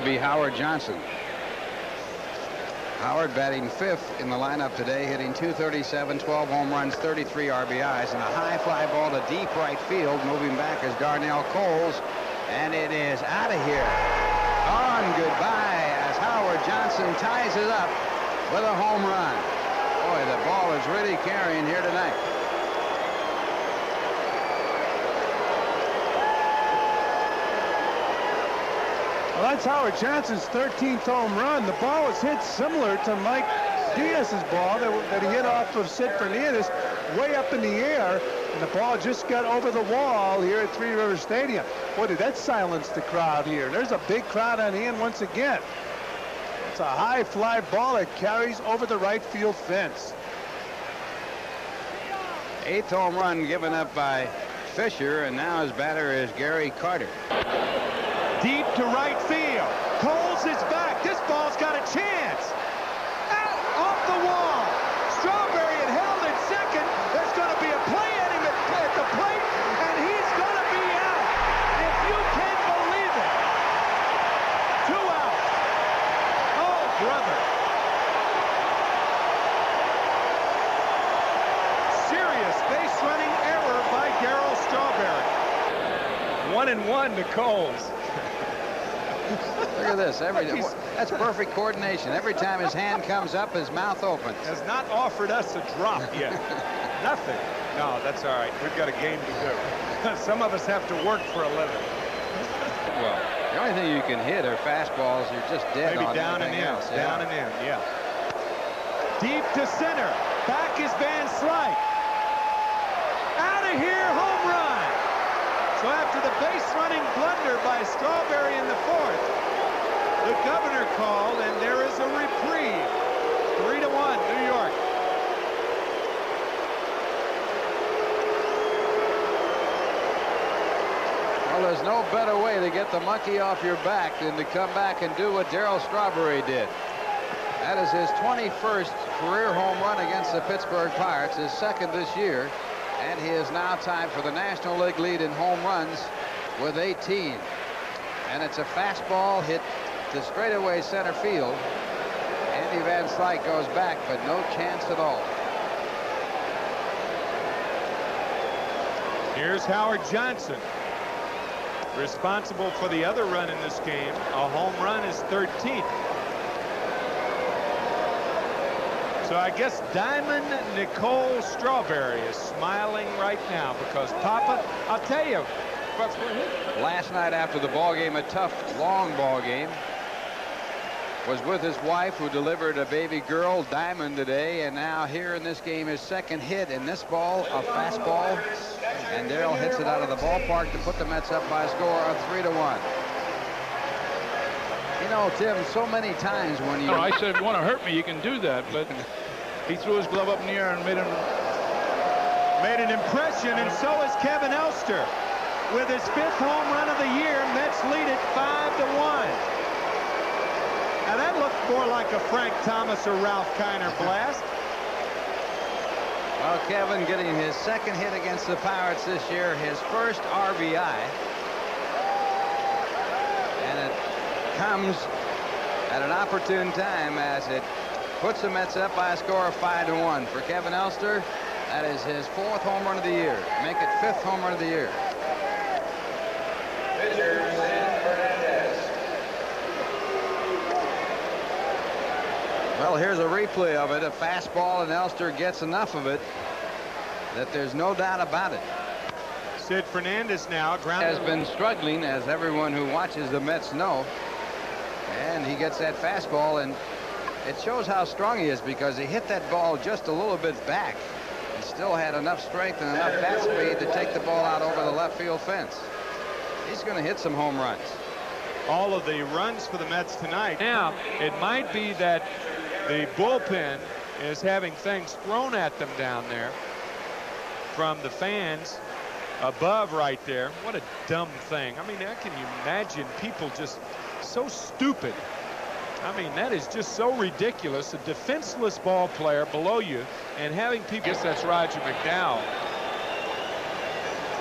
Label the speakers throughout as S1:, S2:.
S1: be Howard Johnson. Howard batting 5th in the lineup today, hitting .237, 12 home runs, 33 RBIs, and a high fly ball to deep right field. Moving back is Darnell Coles, and it is out of here. Gone goodbye as Howard Johnson ties it up with a home run. Boy, the ball is really carrying here tonight.
S2: Well, that's Howard Johnson's 13th home run. The ball was hit similar to Mike Diaz's ball that he hit off of Sid Fernandez, way up in the air, and the ball just got over the wall here at Three Rivers Stadium. Boy, did that silence the crowd here. There's a big crowd on hand once again. It's a high fly ball that carries over the right field fence.
S1: 8th home run given up by Fisher, and now his batter is Gary Carter.
S2: Deep to right field. Coles is back. This ball's got a chance. Out off the wall. Strawberry had held at second. There's going to be a play at him at the plate, and he's going to be out. If you can believe it. 2 out. Oh, brother. Serious base running error by Darryl Strawberry. 1-1 to Coles.
S1: Look at this. That's perfect coordination. Every time his hand comes up, his mouth opens.
S2: Has not offered us a drop yet. Nothing. No, that's all right. We've got a game to do. Some of us have to work for a living.
S1: Well, the only thing you can hit are fastballs. You're just dead
S2: Maybe
S1: on
S2: down and in.
S1: else.
S2: Down and in, yeah. Deep to center. Back is Van Slyke. Out of here, home run. So after the base-running blunder by Strawberry in the 4th, the governor called, and there is a reprieve. 3-1, New York.
S1: Well, there's no better way to get the monkey off your back than to come back and do what Darryl Strawberry did. That is his 21st career home run against the Pittsburgh Pirates, his 2nd this year. And he is now tied for the National League lead in home runs with 18. And it's a fastball hit to straightaway center field. Andy Van Slyke goes back, but no chance at all.
S2: Here's Howard Johnson, responsible for the other run in this game. A home run is 13th. So I guess Diamond Nicole Strawberry is smiling right now because Papa, I'll tell you.
S1: Last night after the ball game, a tough, long ball game, was with his wife who delivered a baby girl, Diamond, today, and now here in this game, his 2nd hit in this ball, a fastball, and Darryl hits it out of the ballpark to put the Mets up by a score of 3-1. You know, Tim, so many times when you...
S3: No, I said, if you want to hurt me, you can do that, but he threw his glove up in the air and made
S2: an impression, and so is Kevin Elster. With his 5th home run of the year, Mets lead it 5-1. Now that looked more like a Frank Thomas or Ralph Kiner blast.
S1: Well, Kevin getting his 2nd hit against the Pirates this year, his 1st RBI. And it comes at an opportune time as it puts the Mets up by a score of 5-1. For Kevin Elster, that is his 4th home run of the year. Make it 5th home run of the year. Well, here's a replay of it. A fastball, and Elster gets enough of it that there's no doubt about it.
S2: Sid Fernandez now
S1: has been struggling, as everyone who watches the Mets know. And he gets that fastball, and it shows how strong he is because he hit that ball just a little bit back. He still had enough strength and enough bat speed to take the ball out over the left field fence. He's going to hit some home runs.
S2: All of the runs for the Mets tonight. Now, it might be that the bullpen is having things thrown at them down there from the fans above right there. What a dumb thing. I mean, how can you imagine people just so stupid? I mean, that is just so ridiculous. A defenseless ball player below you and having people. I guess that's Roger McDowell.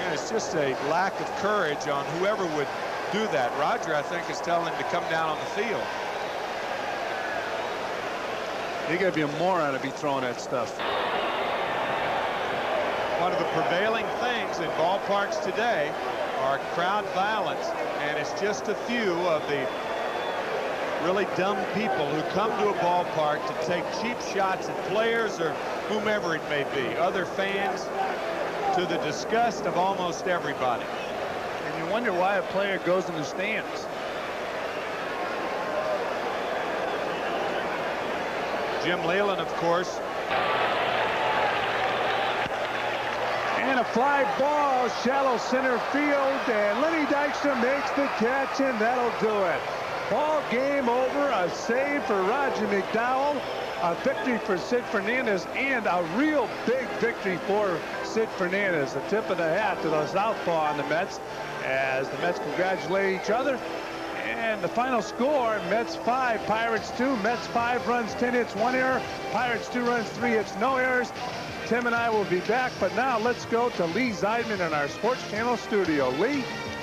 S2: And it's just a lack of courage on whoever would do that. Roger, I think, is telling him to come down on the field.
S3: You got to be a moron to be throwing that stuff.
S2: One of the prevailing things in ballparks today are crowd violence, and it's just a few of the really dumb people who come to a ballpark to take cheap shots at players or whomever it may be, other fans, to the disgust of almost everybody.
S3: And you wonder why a player goes in the stands.
S2: Jim Leyland, of course.
S4: And a fly ball, shallow center field, and Lenny Dykstra makes the catch, and that'll do it. Ball game over. A save for Roger McDowell, a victory for Sid Fernandez, and a real big victory for Sid Fernandez. A tip of the hat to the southpaw on the Mets as the Mets congratulate each other. And the final score, Mets 5, Pirates 2. Mets 5 runs, 10 hits, 1 error. Pirates 2 runs, 3 hits, no errors. Tim and I will be back, but now let's go to Lee Zeidman in our Sports Channel studio. Lee?